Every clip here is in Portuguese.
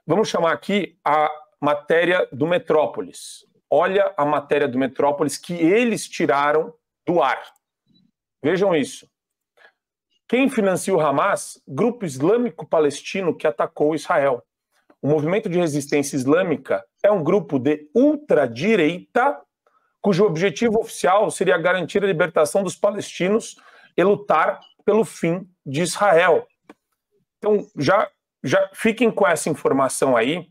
Vamos chamar aqui a matéria do Metrópolis. Olha a matéria do Metrópolis que eles tiraram do ar. Vejam isso. Quem financia o Hamas? Grupo islâmico palestino que atacou Israel. O movimento de resistência islâmica é um grupo de ultradireita cujo objetivo oficial seria garantir a libertação dos palestinos e lutar pelo fim de Israel. Então, já fiquem com essa informação aí,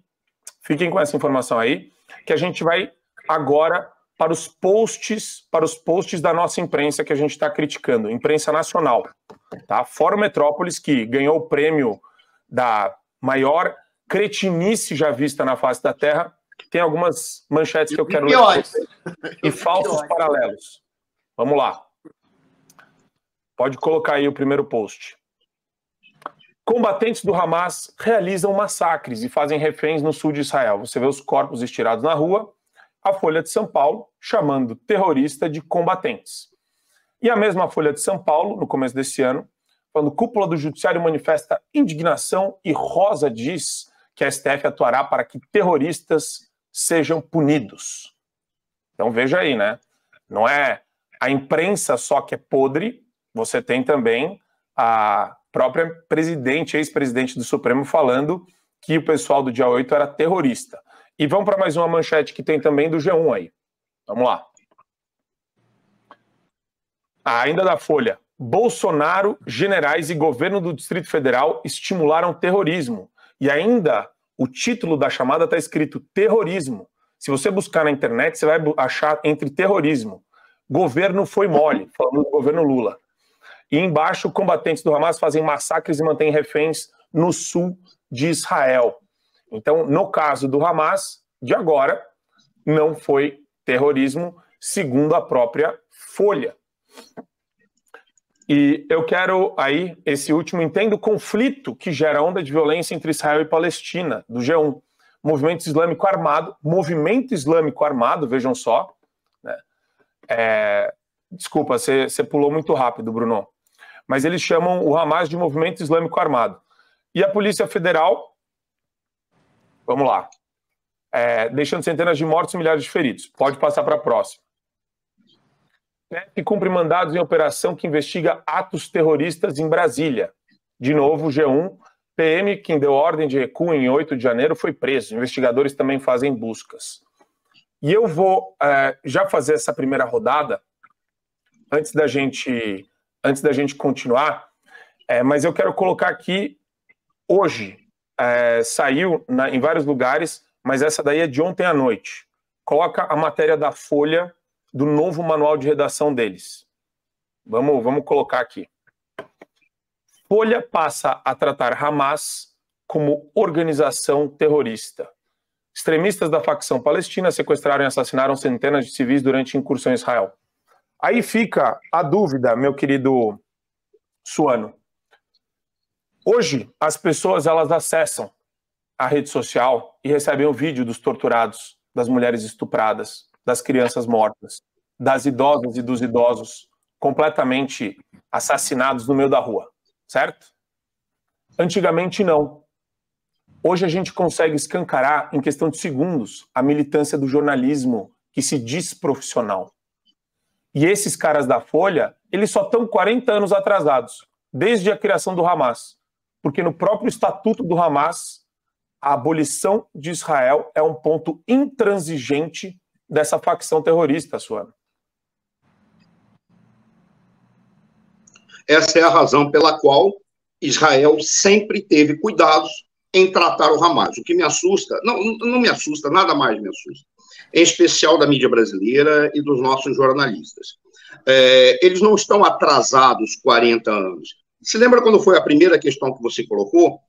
que a gente vai agora para os posts da nossa imprensa que a gente está criticando, imprensa nacional. Tá? Fórum Metrópolis, que ganhou o prêmio da maior cretinice já vista na face da Terra, tem algumas manchetes que eu quero ler e falsos paralelos. Vamos lá. Pode colocar aí o primeiro post. Combatentes do Hamas realizam massacres e fazem reféns no sul de Israel. Você vê os corpos estirados na rua, a Folha de São Paulo chamando terrorista de combatentes. E a mesma Folha de São Paulo, no começo desse ano, falando cúpula do judiciário manifesta indignação e Rosa diz que a STF atuará para que terroristas sejam punidos. Então veja aí, né? Não é a imprensa só que é podre, você tem também a própria presidente, ex-presidente do Supremo falando que o pessoal do dia 8 era terrorista. E vamos para mais uma manchete que tem também do G1 aí. Vamos lá. Ainda da Folha. Bolsonaro, generais e governo do Distrito Federal estimularam terrorismo. E ainda o título da chamada está escrito terrorismo. Se você buscar na internet, você vai achar entre terrorismo. Governo foi mole, falando do governo Lula. E embaixo, combatentes do Hamas fazem massacres e mantêm reféns no sul de Israel. Então, no caso do Hamas, de agora, não foi terrorismo, segundo a própria Folha. E eu quero aí, esse último, entenda o conflito que gera onda de violência entre Israel e Palestina, do G1. Movimento Islâmico Armado, vejam só. Né? Desculpa, você pulou muito rápido, Bruno. Mas eles chamam o Hamas de Movimento Islâmico Armado. E a Polícia Federal, vamos lá, deixando centenas de mortos e milhares de feridos. Pode passar para a próxima. PF cumpre mandados em operação que investiga atos terroristas em Brasília. De novo, G1, PM, quem deu ordem de recuo em 8 de janeiro, foi preso. Investigadores também fazem buscas. E eu vou já fazer essa primeira rodada, antes da gente continuar, mas eu quero colocar aqui, hoje, saiu em vários lugares, mas essa daí é de ontem à noite. Coloca a matéria da Folha, do novo manual de redação deles. Vamos colocar aqui. Folha passa a tratar Hamas como organização terrorista. Extremistas da facção palestina sequestraram e assassinaram centenas de civis durante incursão em Israel. Aí fica a dúvida, meu querido Suano. Hoje, as pessoas elas acessam a rede social e recebem o vídeo dos torturados, das mulheres estupradas, das crianças mortas, das idosas e dos idosos completamente assassinados no meio da rua, certo? Antigamente não. Hoje a gente consegue escancarar, em questão de segundos, a militância do jornalismo que se diz profissional. E esses caras da Folha, eles só estão 40 anos atrasados, desde a criação do Hamas. Porque no próprio estatuto do Hamas, a abolição de Israel é um ponto intransigente dessa facção terrorista, Suano. Essa é a razão pela qual Israel sempre teve cuidados em tratar o Hamas. O que me assusta, não me assusta, nada mais me assusta, em especial da mídia brasileira e dos nossos jornalistas. Eles não estão atrasados 40 anos. Se lembra quando foi a primeira questão que você colocou?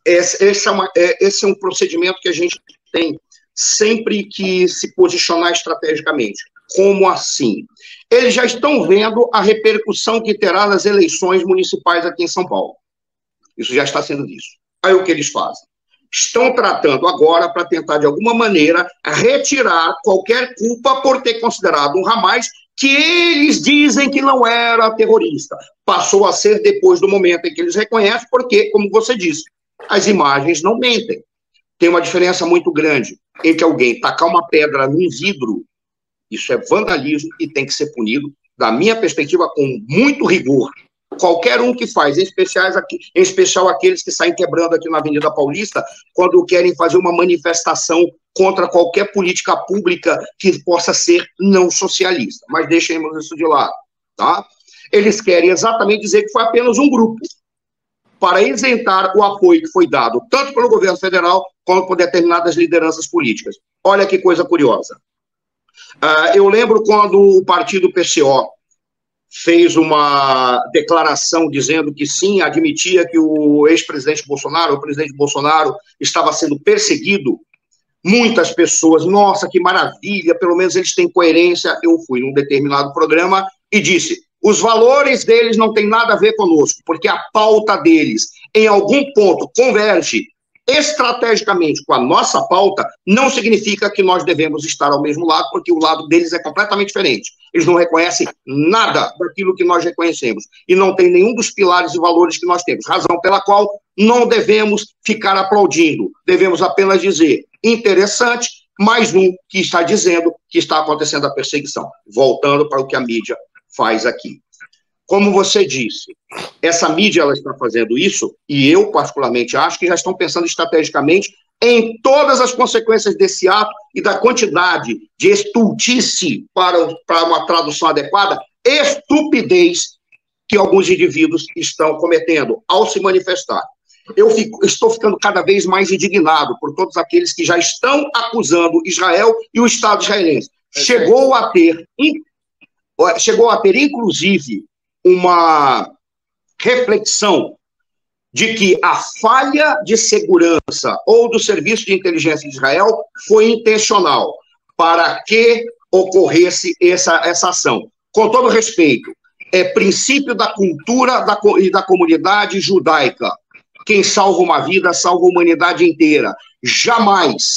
Esse é um procedimento que a gente tem sempre que se posicionar estrategicamente. Como assim? Eles já estão vendo a repercussão que terá nas eleições municipais aqui em São Paulo. Isso já está sendo visto. Aí o que eles fazem? Estão tratando agora para tentar, de alguma maneira, retirar qualquer culpa por ter considerado um Hamas que eles dizem que não era terrorista. Passou a ser depois do momento em que eles reconhecem, porque, como você disse, As imagens não mentem. Tem uma diferença muito grande entre alguém tacar uma pedra num vidro, isso é vandalismo e tem que ser punido, da minha perspectiva, com muito rigor. Qualquer um que faz, em especial aqueles que saem quebrando aqui na Avenida Paulista, quando querem fazer uma manifestação contra qualquer política pública que possa ser não socialista. Mas deixemos isso de lado, tá? Eles querem exatamente dizer que foi apenas um grupo, para isentar o apoio que foi dado, tanto pelo governo federal, quanto por determinadas lideranças políticas. Olha que coisa curiosa. Eu lembro quando o partido PCO fez uma declaração dizendo que sim, admitia que o ex-presidente Bolsonaro, o presidente Bolsonaro, estava sendo perseguido. Muitas pessoas, nossa, que maravilha, pelo menos eles têm coerência. Eu fui num determinado programa e disse, os valores deles não têm nada a ver conosco, porque a pauta deles, em algum ponto, converge estrategicamente com a nossa pauta, não significa que nós devemos estar ao mesmo lado, porque o lado deles é completamente diferente. Eles não reconhecem nada daquilo que nós reconhecemos, e não tem nenhum dos pilares e valores que nós temos, razão pela qual não devemos ficar aplaudindo, devemos apenas dizer, interessante, mais um que está dizendo que está acontecendo a perseguição. Voltando para o que a mídia faz aqui. Como você disse, essa mídia ela está fazendo isso, e eu particularmente acho que já estão pensando estrategicamente em todas as consequências desse ato e da quantidade de estultice, para uma tradução adequada, estupidez que alguns indivíduos estão cometendo ao se manifestar. Estou ficando cada vez mais indignado por todos aqueles que já estão acusando Israel e o Estado israelense. Chegou a ter, inclusive, uma reflexão de que a falha de segurança ou do Serviço de Inteligência de Israel foi intencional para que ocorresse essa ação. Com todo respeito, é princípio da cultura e da comunidade judaica. Quem salva uma vida, salva a humanidade inteira. Jamais,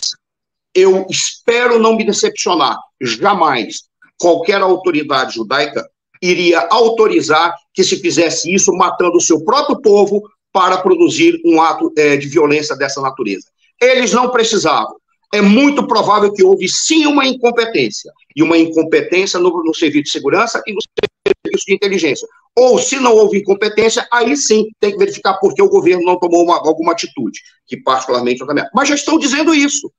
eu espero não me decepcionar, jamais qualquer autoridade judaica iria autorizar que se fizesse isso matando o seu próprio povo para produzir um ato de violência dessa natureza. Eles não precisavam. É muito provável que houve sim uma incompetência, e uma incompetência no serviço de segurança e no serviço de inteligência. Ou, se não houve incompetência, aí sim tem que verificar por que o governo não tomou alguma atitude, que particularmente eu também. Mas já estão dizendo isso.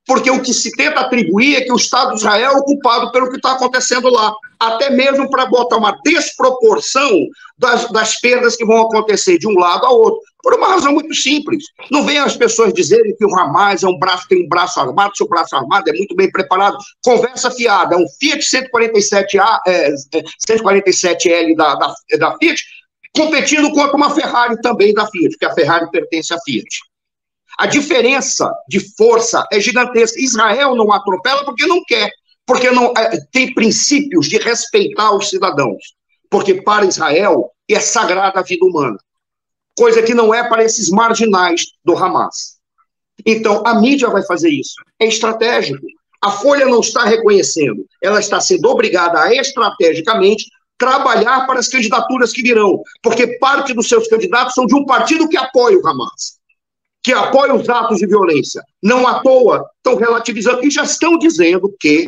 Porque o que se tenta atribuir é que o Estado de Israel é o culpado pelo que está acontecendo lá, até mesmo para botar uma desproporção das perdas que vão acontecer de um lado ao outro, por uma razão muito simples. Não venham as pessoas dizerem que o Hamas tem um braço armado, seu braço armado é muito bem preparado. Conversa fiada, é um Fiat 147L da Fiat, competindo contra uma Ferrari também da Fiat, porque a Ferrari pertence à Fiat. A diferença de força é gigantesca. Israel não atropela porque não quer, porque não tem princípios de respeitar os cidadãos, porque para Israel é sagrada a vida humana, coisa que não é para esses marginais do Hamas. Então, a mídia vai fazer isso. É estratégico. A Folha não está reconhecendo, ela está sendo obrigada a estrategicamente trabalhar para as candidaturas que virão, porque parte dos seus candidatos são de um partido que apoia o Hamas, que apoia os atos de violência. Não à toa estão relativizando e já estão dizendo que,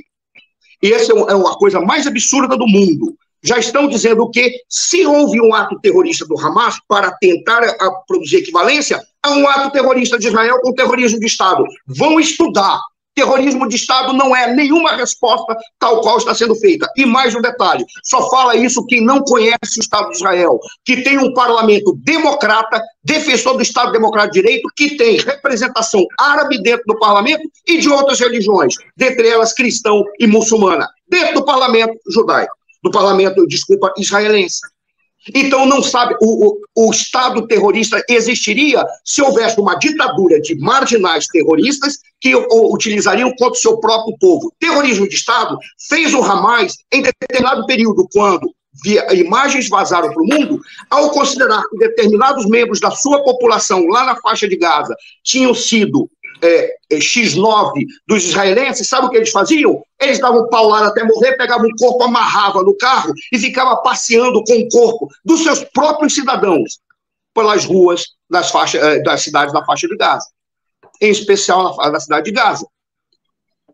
e essa é a coisa mais absurda do mundo, já estão dizendo que se houve um ato terrorista do Hamas para tentar produzir equivalência a um ato terrorista de Israel com terrorismo de Estado. Vão estudar. Terrorismo de Estado não é nenhuma resposta tal qual está sendo feita. E mais um detalhe, só fala isso quem não conhece o Estado de Israel, que tem um parlamento democrata, defensor do Estado Democrático de Direito, que tem representação árabe dentro do parlamento e de outras religiões, dentre elas cristão e muçulmana, dentro do parlamento judaico, do parlamento, desculpa, israelense. Então, não sabe, o Estado terrorista existiria se houvesse uma ditadura de marginais terroristas que utilizariam contra o seu próprio povo. Terrorismo de Estado fez o Hamas, em determinado período, quando imagens vazaram para o mundo, ao considerar que determinados membros da sua população lá na faixa de Gaza tinham sido X9 dos israelenses, sabe o que eles faziam? Eles davam paulada até morrer, pegavam o corpo, amarrava no carro e ficava passeando com o corpo dos seus próprios cidadãos. pelas ruas das cidades da faixa de Gaza, em especial na cidade de Gaza.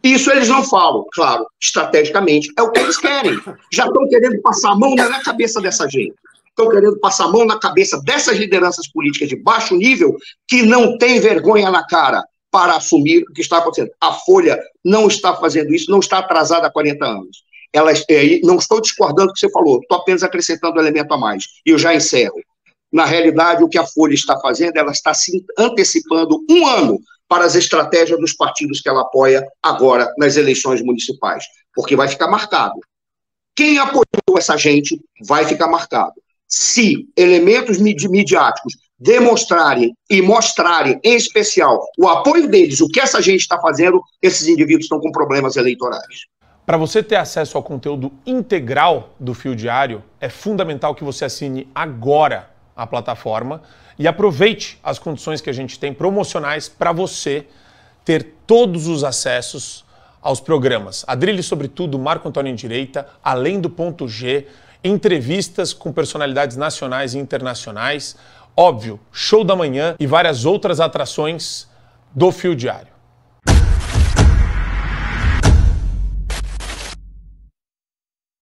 Isso eles não falam, claro, estrategicamente, é o que eles querem. Já estão querendo passar a mão na cabeça dessa gente. Estão querendo passar a mão na cabeça dessas lideranças políticas de baixo nível que não têm vergonha na cara para assumir o que está acontecendo. A Folha não está fazendo isso, não está atrasada há 40 anos. Não estou discordando do que você falou, estou apenas acrescentando um elemento a mais. E eu já encerro. Na realidade, o que a Folha está fazendo, ela está se antecipando um ano para as estratégias dos partidos que ela apoia agora nas eleições municipais, porque vai ficar marcado. Quem apoiou essa gente vai ficar marcado. Se elementos midiáticos demonstrarem e mostrarem, em especial, o apoio deles, o que essa gente está fazendo, esses indivíduos estão com problemas eleitorais. Para você ter acesso ao conteúdo integral do Fio Diário, é fundamental que você assine agora a plataforma e aproveite as condições que a gente tem promocionais para você ter todos os acessos aos programas. Adrilho sobre tudo, Marco Antônio em Direita, Além do Ponto G, entrevistas com personalidades nacionais e internacionais, óbvio, Show da Manhã e várias outras atrações do Fio Diário.